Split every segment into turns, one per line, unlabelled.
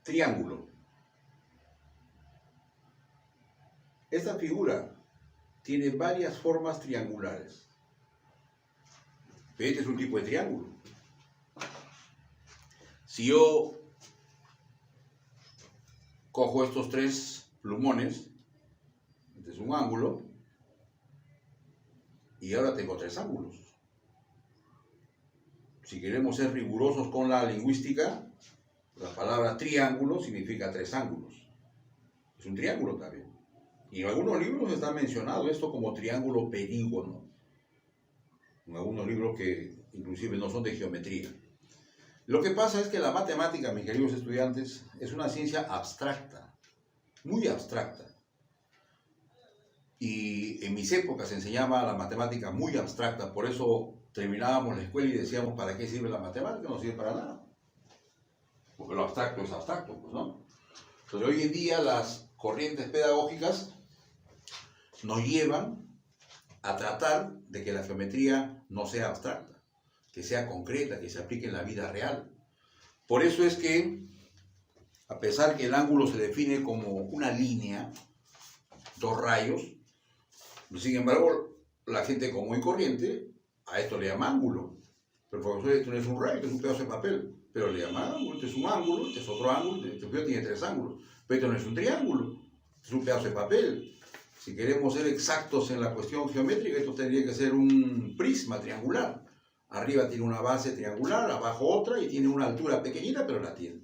Triángulo. Esta figura tiene varias formas triangulares. Este es un tipo de triángulo. Si yo cojo estos tres plumones, este es un ángulo, y ahora tengo tres ángulos. Si queremos ser rigurosos con la lingüística, la palabra triángulo significa tres ángulos. Es un triángulo también. Y en algunos libros está mencionado esto como triángulo perígono. En algunos libros que inclusive no son de geometría. Lo que pasa es que la matemática, mis queridos estudiantes, es una ciencia abstracta, muy abstracta. Y en mis épocas se enseñaba la matemática muy abstracta, por eso terminábamos la escuela y decíamos, ¿para qué sirve la matemática? No sirve para nada. Porque lo abstracto es abstracto, pues, ¿no? Entonces hoy en día las corrientes pedagógicas nos llevan a tratar de que la geometría no sea abstracta, que sea concreta, que se aplique en la vida real. Por eso es que, a pesar que el ángulo se define como una línea, dos rayos, sin embargo, la gente común y corriente a esto le llama ángulo. Pero profesor, esto no es un rayo, esto es un pedazo de papel. Pero le llama ángulo, este es un ángulo, este es otro ángulo, este tiene tres ángulos. Pero esto no es un triángulo, es un pedazo de papel. Si queremos ser exactos en la cuestión geométrica, esto tendría que ser un prisma triangular. Arriba tiene una base triangular, abajo otra, y tiene una altura pequeñita, pero la tiene.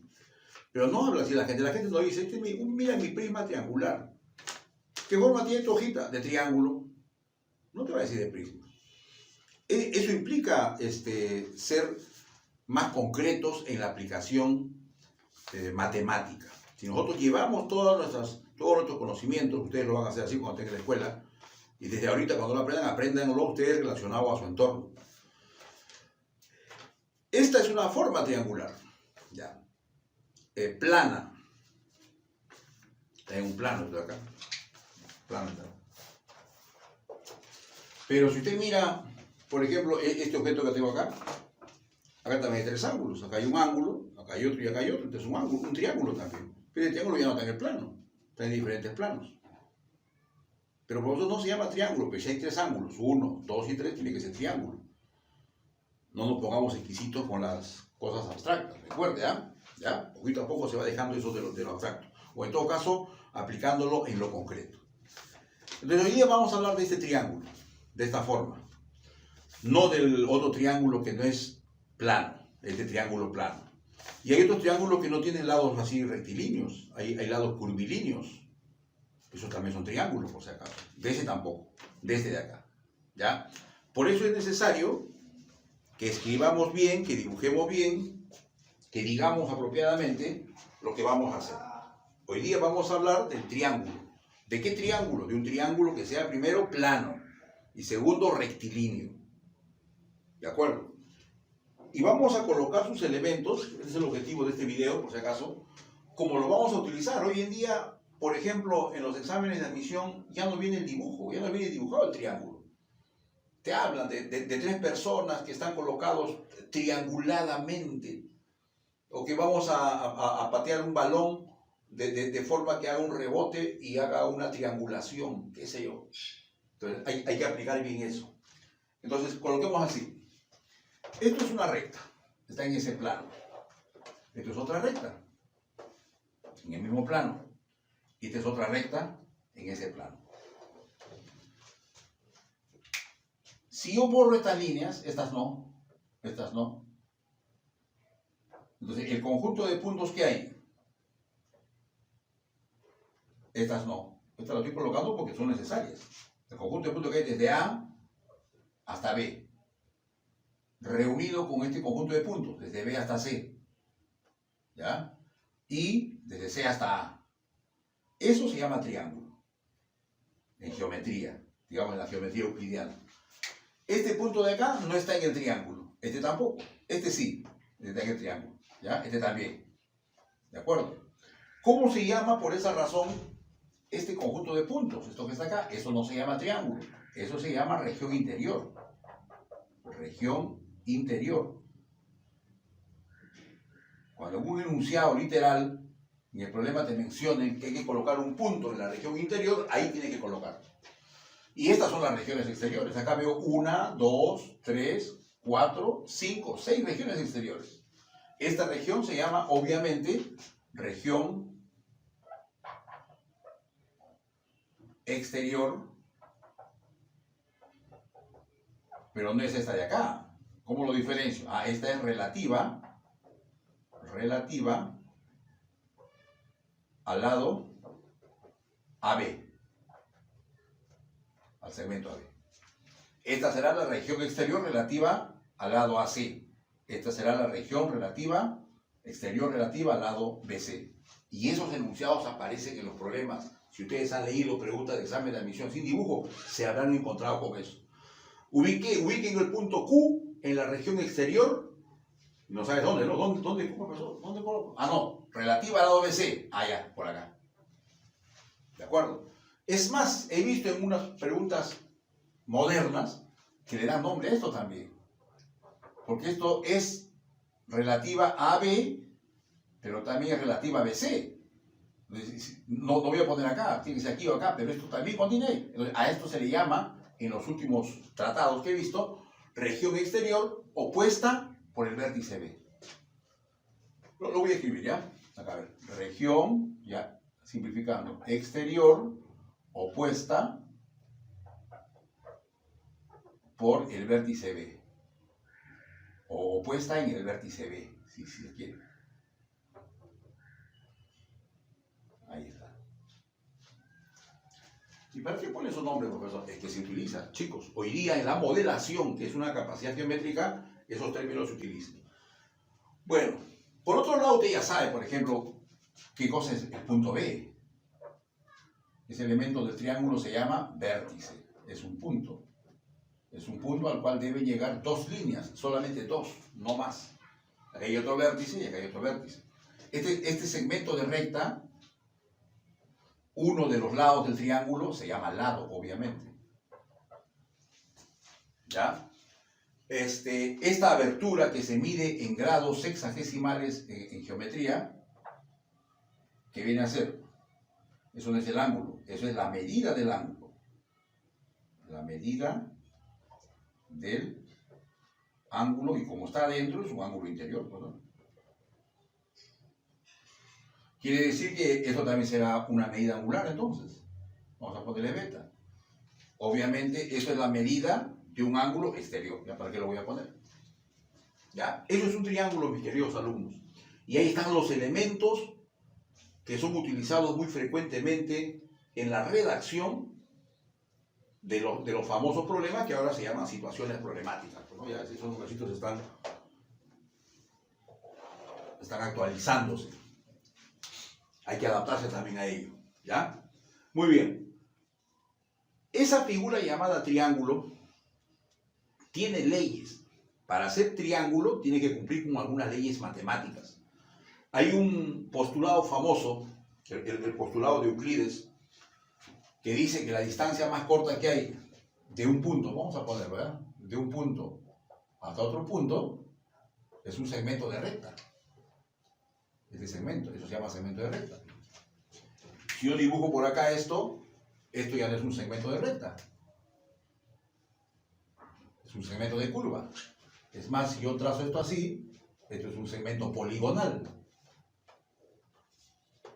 Pero no habla así la gente no dice, mira mi prisma triangular. ¿Qué forma tiene tu hojita? De triángulo. No te va a decir de prisma. Eso implica ser más concretos en la aplicación matemática. Si nosotros llevamos todos nuestros conocimientos, ustedes lo van a hacer así cuando estén en la escuela, y desde ahorita cuando lo aprendan, apréndanlo ustedes relacionado a su entorno. Esta es una forma triangular, ya, plana. Está en un plano, esto de acá. Plano. Pero si usted mira, por ejemplo, este objeto que tengo acá también hay tres ángulos. Acá hay un ángulo, acá hay otro y acá hay otro. Este es un ángulo, un triángulo también. Pero el triángulo ya no está en el plano, está en diferentes planos. Pero por eso no se llama triángulo, porque si hay tres ángulos, 1, 2 y 3, tiene que ser triángulo. No nos pongamos exquisitos con las cosas abstractas. Recuerde, ¿ya? Poquito a poco se va dejando eso de lo abstracto. O en todo caso, aplicándolo en lo concreto. Entonces hoy día vamos a hablar de este triángulo, de esta forma. No del otro triángulo que no es plano, este triángulo plano. Y hay otros triángulos que no tienen lados así rectilíneos, hay lados curvilíneos. Esos también son triángulos, por si acaso. De ese tampoco, de este de acá. ¿Ya? Por eso es necesario que escribamos bien, que dibujemos bien, que digamos apropiadamente lo que vamos a hacer. Hoy día vamos a hablar del triángulo. ¿De qué triángulo? De un triángulo que sea primero plano y segundo rectilíneo. ¿De acuerdo? Y vamos a colocar sus elementos, ese es el objetivo de este video, por si acaso, como lo vamos a utilizar. Hoy en día, por ejemplo, en los exámenes de admisión ya no viene el dibujo, ya no viene dibujado el triángulo. Te hablan de tres personas que están colocados trianguladamente, o que vamos a patear un balón de forma que haga un rebote y haga una triangulación, qué sé yo. Entonces hay que aplicar bien eso. Entonces coloquemos así. Esto es una recta, está en ese plano. Esto es otra recta, en el mismo plano. Y esta es otra recta, en ese plano. Si yo borro estas líneas, estas no. Entonces, el conjunto de puntos que hay, estas no. Estas las estoy colocando porque son necesarias. El conjunto de puntos que hay desde A hasta B, reunido con este conjunto de puntos, desde B hasta C, ¿ya? Y desde C hasta A. Eso se llama triángulo, en geometría, digamos en la geometría euclidiana. Este punto de acá no está en el triángulo, este tampoco, este sí, está en el triángulo, ¿ya? Este también, ¿de acuerdo? ¿Cómo se llama por esa razón este conjunto de puntos? Esto que está acá, eso no se llama triángulo, eso se llama región interior. Región interior. Cuando en un enunciado literal en el problema te mencionen que hay que colocar un punto en la región interior, ahí tiene que colocar. Y estas son las regiones exteriores. Acá veo 1, 2, 3, 4, 5, 6 regiones exteriores. Esta región se llama, obviamente, región exterior, pero no es esta de acá. ¿Cómo lo diferencio? Esta es relativa al lado AB, al segmento AB. Esta será la región exterior relativa al lado AC. Esta será la región exterior relativa al lado BC. Y esos enunciados aparecen en los problemas. Si ustedes han leído preguntas de examen de admisión sin dibujo, se habrán encontrado con eso. Ubiquen el punto Q en la región exterior. No sabes dónde, ¿no? ¿Dónde coloco? No, relativa al lado BC. Ya, por acá. ¿De acuerdo? Es más, he visto en unas preguntas modernas que le dan nombre a esto también. Porque esto es relativa a AB, pero también es relativa a BC. No voy a poner acá, tiene que ser aquí o acá, pero esto también contiene. A esto se le llama, en los últimos tratados que he visto, región exterior opuesta por el vértice B. Lo voy a escribir, ¿ya? Acá, a ver. Región, ya, simplificando, exterior opuesta por el vértice B. O opuesta en el vértice B, si se quiere. Ahí está. ¿Y para qué pone su nombre, profesor? Es que se utiliza. Chicos, hoy día en la modelación, que es una capacidad geométrica, esos términos se utilizan. Bueno, por otro lado, usted ya sabe, por ejemplo, qué cosa es el punto B. Ese elemento del triángulo se llama vértice. Es un punto. Es un punto al cual deben llegar dos líneas, solamente dos, no más. Acá hay otro vértice y acá hay otro vértice. Este segmento de recta, uno de los lados del triángulo, se llama lado, obviamente. ¿Ya? Esta abertura que se mide en grados sexagesimales en geometría, ¿qué viene a ser? Eso no es el ángulo, eso es la medida del ángulo. La medida del ángulo, y como está adentro, es un ángulo interior, ¿no? Quiere decir que eso también será una medida angular, entonces. Vamos a ponerle beta. Obviamente, eso es la medida de un ángulo exterior. ¿Ya para qué lo voy a poner? ¿Ya? Eso es un triángulo, mis queridos alumnos. Y ahí están los elementos que son utilizados muy frecuentemente en la redacción de los famosos problemas que ahora se llaman situaciones problemáticas, ¿no? Ya esos numeritos están actualizándose. Hay que adaptarse también a ello, ¿ya? Muy bien. Esa figura llamada triángulo tiene leyes. Para ser triángulo tiene que cumplir con algunas leyes matemáticas. Hay un postulado famoso, el postulado de Euclides, que dice que la distancia más corta que hay de un punto, vamos a poner, ¿verdad? De un punto hasta otro punto, es un segmento de recta. Este segmento, eso se llama segmento de recta. Si yo dibujo por acá esto ya no es un segmento de recta. Es un segmento de curva. Es más, si yo trazo esto así, esto es un segmento poligonal.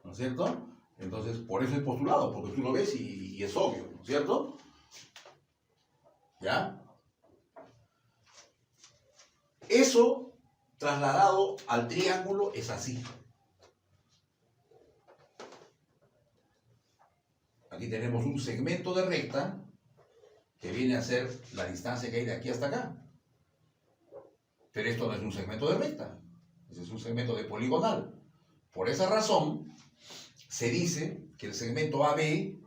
¿No es cierto? Entonces, por eso es postulado, porque tú lo ves y es obvio, ¿no es cierto? ¿Ya? Eso, trasladado al triángulo, es así. Aquí tenemos un segmento de recta, que viene a ser la distancia que hay de aquí hasta acá. Pero esto no es un segmento de recta, es un segmento de poligonal. Por esa razón, se dice que el segmento AB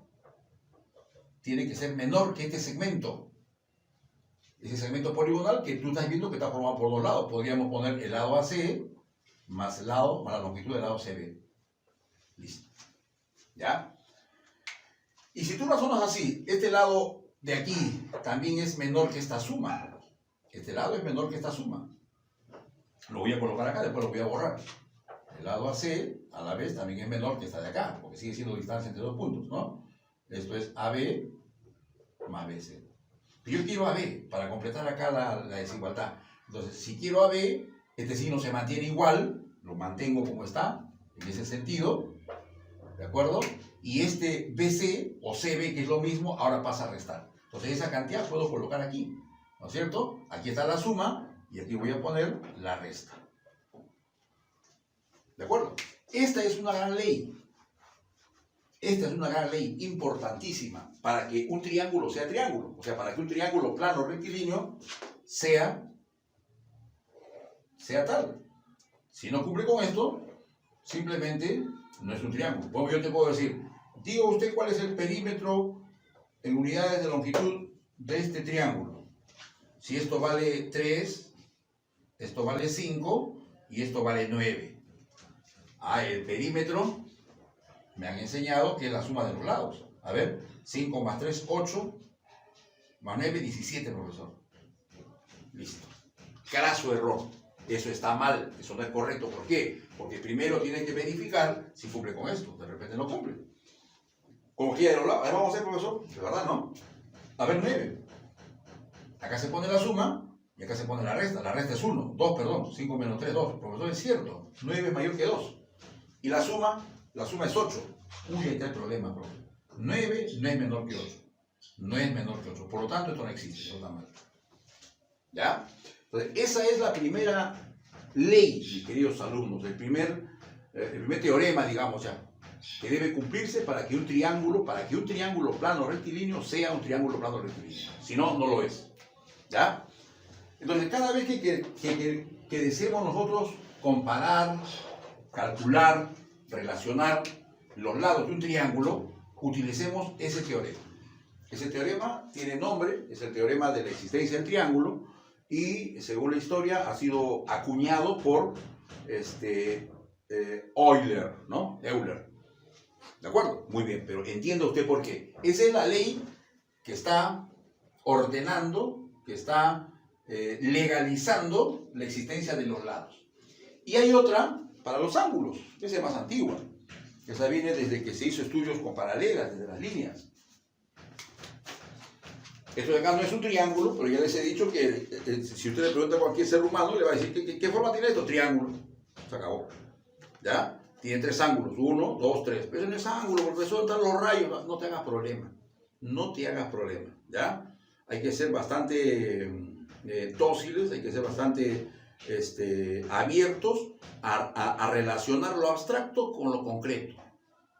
tiene que ser menor que este segmento. Ese segmento poligonal que tú estás viendo que está formado por dos lados. Podríamos poner el lado AC más la longitud del lado CB. Listo. ¿Ya? Y si tú razonas así, este lado de aquí también es menor que esta suma. Este lado es menor que esta suma. Lo voy a colocar acá, después lo voy a borrar. El lado AC, a la vez, también es menor que esta de acá, porque sigue siendo distancia entre dos puntos, ¿no? Esto es AB más BC. Yo quiero AB para completar acá la desigualdad. Entonces, si quiero AB, este signo se mantiene igual, lo mantengo como está, en ese sentido, ¿de acuerdo? Y este BC o CB, que es lo mismo, ahora pasa a restar. Entonces, esa cantidad puedo colocar aquí, ¿no es cierto? Aquí está la suma y aquí voy a poner la resta. ¿De acuerdo? Esta es una gran ley. Esta es una gran ley importantísima para que un triángulo sea triángulo. O sea, para que un triángulo plano rectilíneo sea tal. Si no cumple con esto, simplemente no es un triángulo. Como yo te puedo decir, diga usted cuál es el perímetro en unidades de longitud de este triángulo. Si esto vale 3, esto vale 5 y esto vale 9. El perímetro me han enseñado que es la suma de los lados. A ver, 5 más 3, 8, más 9, 17, profesor. Listo. Craso error. Eso está mal, eso no es correcto. ¿Por qué? Porque primero tienen que verificar si cumple con esto. De repente no cumple. Como quiera de los lados. A ver, vamos a hacer, profesor. De verdad, ¿no? A ver, 9. Acá se pone la suma y acá se pone la resta. La resta es 1. 2, perdón. 5 menos 3, 2. Profesor, es cierto. 9 es mayor que 2. Y la suma es 8. Uy, ahí está el problema, profe. 9 no es menor que 8. No es menor que 8. Por lo tanto, esto no existe. Eso está mal. ¿Ya? Entonces, esa es la primera ley, mis queridos alumnos. El primer teorema, digamos ya, que debe cumplirse para que un triángulo plano rectilíneo sea un triángulo plano rectilíneo. Si no, no lo es. ¿Ya? Entonces, cada vez que deseemos nosotros comparar, calcular, relacionar los lados de un triángulo, utilicemos ese teorema. Ese teorema tiene nombre, es el teorema de la existencia del triángulo y, según la historia, ha sido acuñado por Euler, ¿no? Euler. ¿De acuerdo? Muy bien, pero entienda usted por qué. Esa es la ley que está ordenando, que está legalizando la existencia de los lados. Y hay otra para los ángulos, que es más antigua. Esa viene desde que se hizo estudios con paralelas, desde las líneas. Esto de acá no es un triángulo, pero ya les he dicho que si usted le pregunta a cualquier ser humano, le va a decir, ¿qué forma tiene esto? Triángulo. Se acabó. ¿Ya? Tiene 3 ángulos, 1, 2, 3. Pero no es ángulo, profesor, están los rayos. No te hagas problema. No te hagas problema. ¿Ya? Hay que ser bastante dóciles, hay que ser bastante abiertos a relacionar lo abstracto con lo concreto.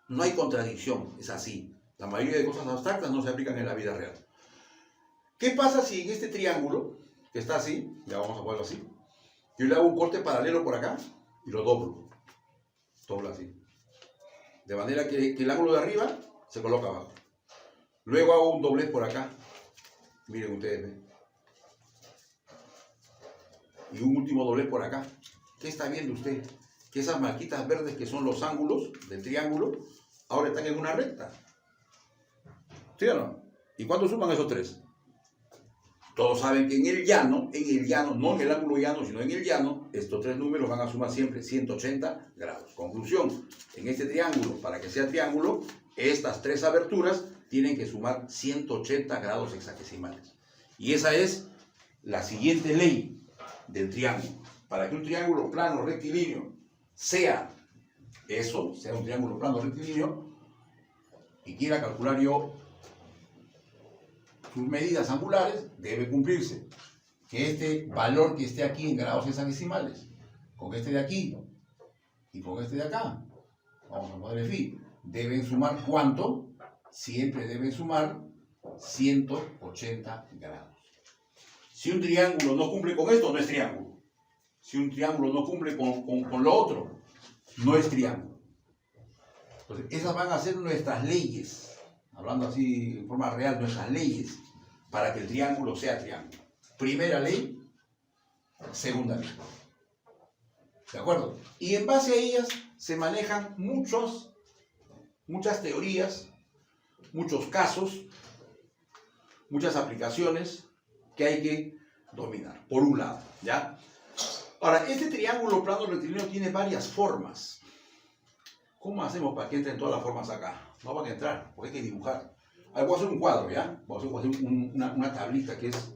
No hay contradicción, es así. La mayoría de cosas abstractas no se aplican en la vida real. ¿Qué pasa si en este triángulo, que está así, ya vamos a ponerlo así, yo le hago un corte paralelo por acá y lo doblo? Doblo así. De manera que el ángulo de arriba se coloca abajo. Luego hago un doblez por acá. Miren ustedes, ¿ven? Y un último doblez por acá. ¿Qué está viendo usted? Que esas marquitas verdes que son los ángulos del triángulo, ahora están en una recta. ¿Sí o no? ¿Y cuánto suman esos 3? Todos saben que en el llano, no en el ángulo llano, sino en el llano, estos 3 números van a sumar siempre 180 grados. Conclusión, en este triángulo, para que sea triángulo, estas 3 aberturas tienen que sumar 180 grados hexagesimales. Y esa es la siguiente ley del triángulo. Para que un triángulo plano rectilíneo sea un triángulo plano rectilíneo, y quiera calcular yo sus medidas angulares, debe cumplirse que este valor que esté aquí en grados hexagesimales, con este de aquí y con este de acá, vamos a ponerle phi, deben sumar ¿cuánto? Siempre deben sumar 180 grados. Si un triángulo no cumple con esto, no es triángulo. Si un triángulo no cumple con lo otro, no es triángulo. Entonces, esas van a ser nuestras leyes, hablando así en forma real, nuestras leyes, para que el triángulo sea triángulo. Primera ley, segunda ley. ¿De acuerdo? Y en base a ellas se manejan muchas teorías, muchos casos, muchas aplicaciones que hay que dominar, por un lado, ¿ya? Ahora, este triángulo plano rectilíneo tiene varias formas. ¿Cómo hacemos para que entren todas las formas acá? No van a entrar, porque hay que dibujar. Ahí voy a hacer un cuadro, ¿ya? Voy a hacer una tablita que es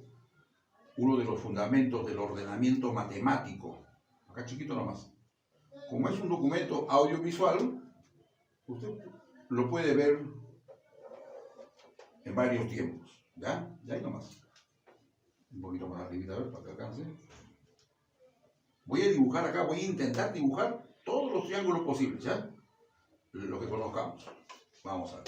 uno de los fundamentos del ordenamiento matemático. Acá chiquito nomás. Como es un documento audiovisual, usted lo puede ver en varios tiempos, ¿ya? Ya ahí nomás. Un poquito más arribita, a ver, para que alcance. Voy a dibujar acá, voy a intentar dibujar todos los triángulos posibles, ¿ya? Lo que conozcamos. Vamos a ver.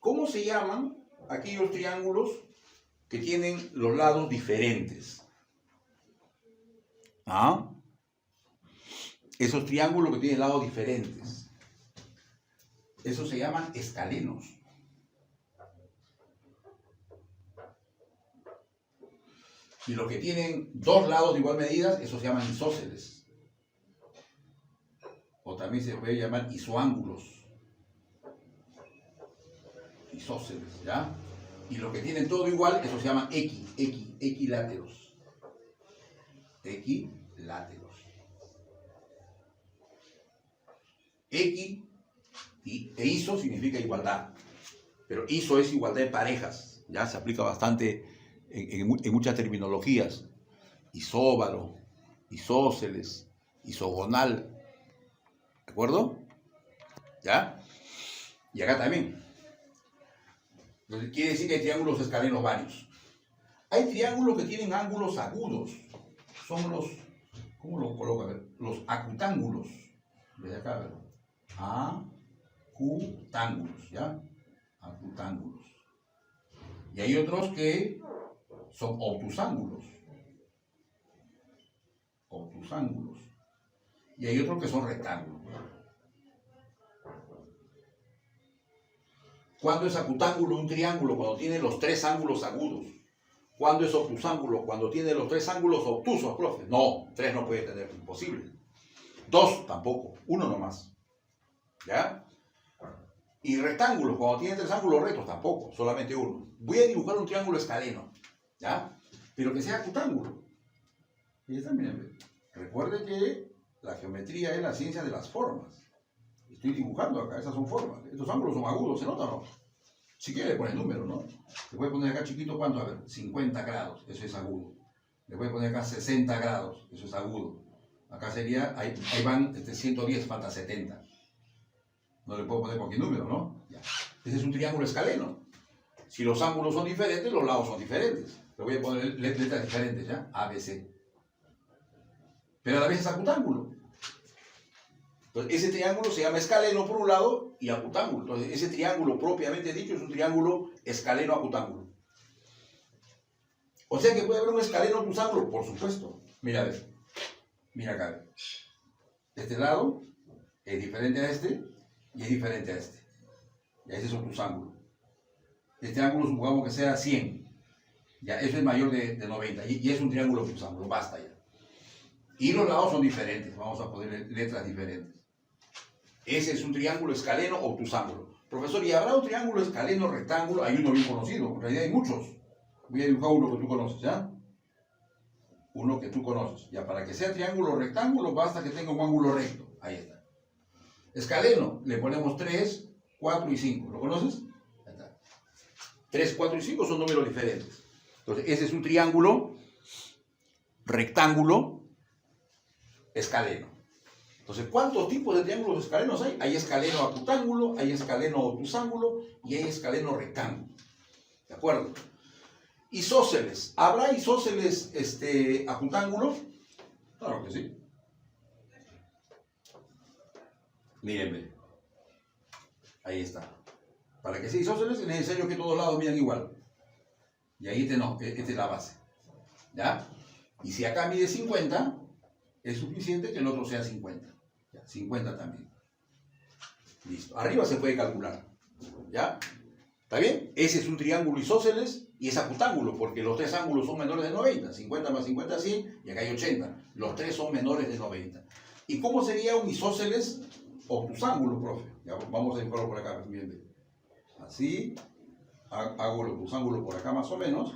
¿Cómo se llaman aquellos triángulos que tienen los lados diferentes? ¿Ah? Esos triángulos que tienen lados diferentes. Esos se llaman escalenos. Y los que tienen dos lados de igual medida, esos se llaman isósceles. O también se puede llamar isoángulos. Isósceles, ¿ya? Y los que tienen todo igual, esos se llaman equiláteros. Equiláteros. E iso significa igualdad. Pero iso es igualdad de parejas. Ya se aplica bastante en muchas terminologías. Isóbaro, isósceles, isogonal. ¿De acuerdo? ¿Ya? Y acá también. Entonces, quiere decir que hay triángulos escalenos varios. Hay triángulos que tienen ángulos agudos. Son los, ¿cómo lo coloco? A ver, los acutángulos. Desde acá, a ver. Acutángulos, ¿ya? Acutángulos. Y hay otros que son obtusángulos. Obtusángulos. Y hay otros que son rectángulos. ¿Cuándo es acutángulo un triángulo? Cuando tiene los tres ángulos agudos. ¿Cuándo es obtusángulo? Cuando tiene los tres ángulos obtusos, profe. No, tres no puede tener, imposible. Dos tampoco, uno nomás. ¿Ya? Y rectángulos, cuando tiene tres ángulos rectos, tampoco, solamente uno. Voy a dibujar un triángulo escaleno, ¿ya? Pero que sea acutángulo. Y está, miren, recuerde que la geometría es la ciencia de las formas. Estoy dibujando acá, esas son formas. Estos ángulos son agudos, ¿se nota o no? Si quiere le pone el número, ¿no? Le voy a poner acá chiquito, ¿cuánto? A ver, 50 grados, eso es agudo. Le voy a poner acá 60 grados, eso es agudo. Acá sería, ahí van 110, falta 70. No le puedo poner cualquier número, ¿no? Ya. Ese es un triángulo escaleno. Si los ángulos son diferentes, los lados son diferentes. Le voy a poner letras diferentes, ¿ya? A, B, C. Pero a la vez es acutángulo. Entonces, ese triángulo se llama escaleno por un lado y acutángulo. Entonces, ese triángulo propiamente dicho es un triángulo escaleno-acutángulo. O sea que puede haber un escaleno-acutángulo, por supuesto. Mira, a ver. Mira acá. Este lado es diferente a este y es diferente a este. Y ese es obtusángulo. Este ángulo supongamos que sea 100. Ya, eso es mayor de 90. Y es un triángulo obtusángulo. Basta ya. Y los lados son diferentes. Vamos a poner letras diferentes. Ese es un triángulo escaleno obtusángulo. Profesor, ¿y habrá un triángulo escaleno rectángulo? Hay uno bien conocido. En realidad hay muchos. Voy a dibujar uno que tú conoces, ¿ya? Uno que tú conoces. Ya, para que sea triángulo rectángulo, basta que tenga un ángulo recto. Ahí está. Escaleno, le ponemos 3, 4 y 5. ¿Lo conoces? Ahí está. 3, 4 y 5 son números diferentes. Entonces, ese es un triángulo rectángulo escaleno. Entonces, ¿cuántos tipos de triángulos escalenos hay? Hay escaleno acutángulo, hay escaleno obtusángulo y hay escaleno rectángulo. ¿De acuerdo? Isósceles. ¿Habrá isósceles acutángulos? Claro que sí. Mírenme. Ahí está. Para que sea isósceles es necesario que todos lados midan igual. Y ahí esta es la base. ¿Ya? Y si acá mide 50, es suficiente que el otro sea 50. Ya, 50 también. Listo. Arriba se puede calcular. ¿Ya? ¿Está bien? Ese es un triángulo isósceles y es acutángulo, porque los tres ángulos son menores de 90. 50 más 50 es 100 y acá hay 80. Los tres son menores de 90. ¿Y cómo sería un isósceles obtusángulo, profe? Ya, vamos a dibujarlo por acá. Bien, bien. Así hago los dos ángulos por acá más o menos,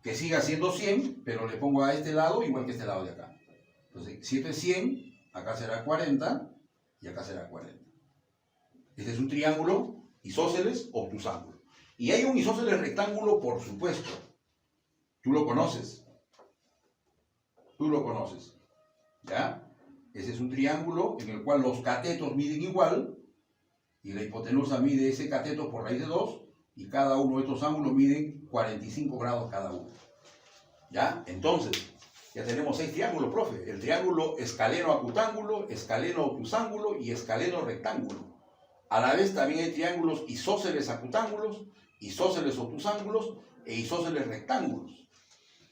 que siga siendo 100, pero le pongo a este lado igual que este lado de acá. Entonces, si esto es 100, acá será 40 y acá será 40. Este es un triángulo isósceles obtusángulo. Y hay un isósceles rectángulo, por supuesto. Tú lo conoces. Tú lo conoces. ¿Ya? Ese es un triángulo en el cual los catetos miden igual y la hipotenusa mide ese cateto por raíz de 2 y cada uno de estos ángulos miden 45 grados cada uno. ¿Ya? Entonces, ya tenemos 6 triángulos, profe. El triángulo escaleno-acutángulo, escaleno-obtusángulo y escaleno-rectángulo. A la vez también hay triángulos isósceles acutángulos, isósceles obtusángulos e isósceles rectángulos.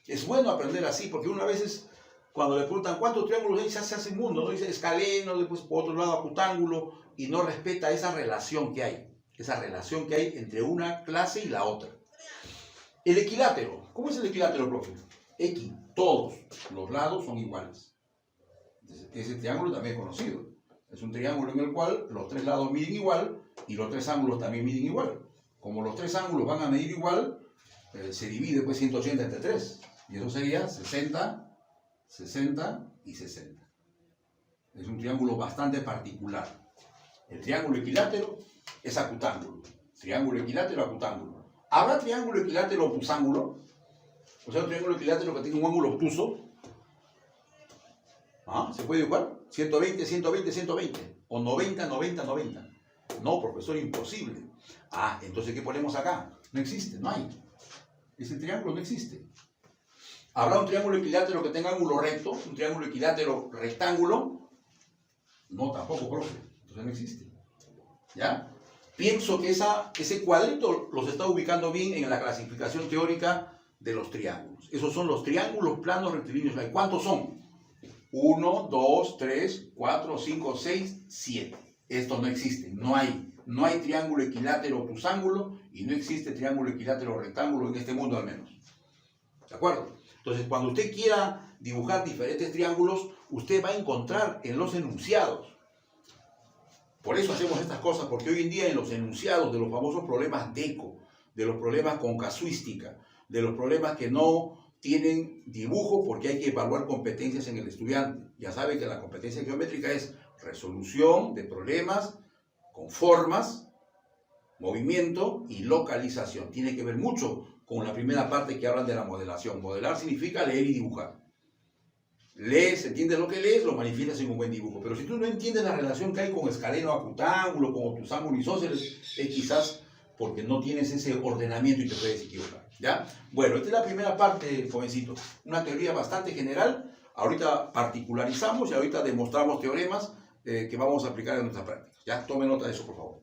Es bueno aprender así porque una vez cuando le preguntan cuántos triángulos hay, se hace un mundo, ¿no? Dice escaleno, después por otro lado acutángulo y no respeta esa relación que hay. Esa relación que hay entre una clase y la otra. El equilátero. ¿Cómo es el equilátero, profe? X. Todos los lados son iguales. Ese triángulo también es conocido. Es un triángulo en el cual los 3 lados miden igual y los 3 ángulos también miden igual. Como los 3 ángulos van a medir igual, se divide pues 180 entre 3. Y eso sería 60, 60 y 60. Es un triángulo bastante particular. El triángulo equilátero es acutángulo. Triángulo equilátero, acutángulo. ¿Habrá triángulo equilátero obtusángulo? O sea, un triángulo equilátero que tiene un ángulo obtuso. ¿Ah? ¿Se puede dibujar? 120, 120, 120. O 90, 90, 90. No, profesor, imposible. Ah, entonces, ¿qué ponemos acá? No existe, no hay. Ese triángulo no existe. ¿Habrá un triángulo equilátero que tenga ángulo recto? ¿Un triángulo equilátero rectángulo? No, tampoco, profe. Entonces no existe. ¿Ya? Pienso que ese cuadrito los está ubicando bien en la clasificación teórica de los triángulos. Esos son los triángulos planos rectilíneos. ¿Cuántos son? 1, 2, 3, 4, 5, 6, 7. Esto no existe, no hay. No hay triángulo equilátero obtusángulo y no existe triángulo equilátero rectángulo en este mundo al menos. ¿De acuerdo? Entonces, cuando usted quiera dibujar diferentes triángulos, usted va a encontrar en los enunciados. Por eso hacemos estas cosas, porque hoy en día en los enunciados de los famosos problemas DECO, de los problemas con casuística, de los problemas que no tienen dibujo porque hay que evaluar competencias en el estudiante. Ya sabe que la competencia geométrica es resolución de problemas con formas, movimiento y localización. Tiene que ver mucho con la primera parte que hablan de la modelación. Modelar significa leer y dibujar. Lees, entiendes lo que lees, lo manifiestas en un buen dibujo. Pero si tú no entiendes la relación que hay con escaleno acutángulo, con obtusángulo isósceles, es quizás porque no tienes ese ordenamiento y te puedes equivocar. ¿Ya? Bueno, esta es la primera parte, jovencito. Una teoría bastante general. Ahorita particularizamos y ahorita demostramos teoremas que vamos a aplicar en nuestras prácticas. ¿Ya? Tome nota de eso, por favor.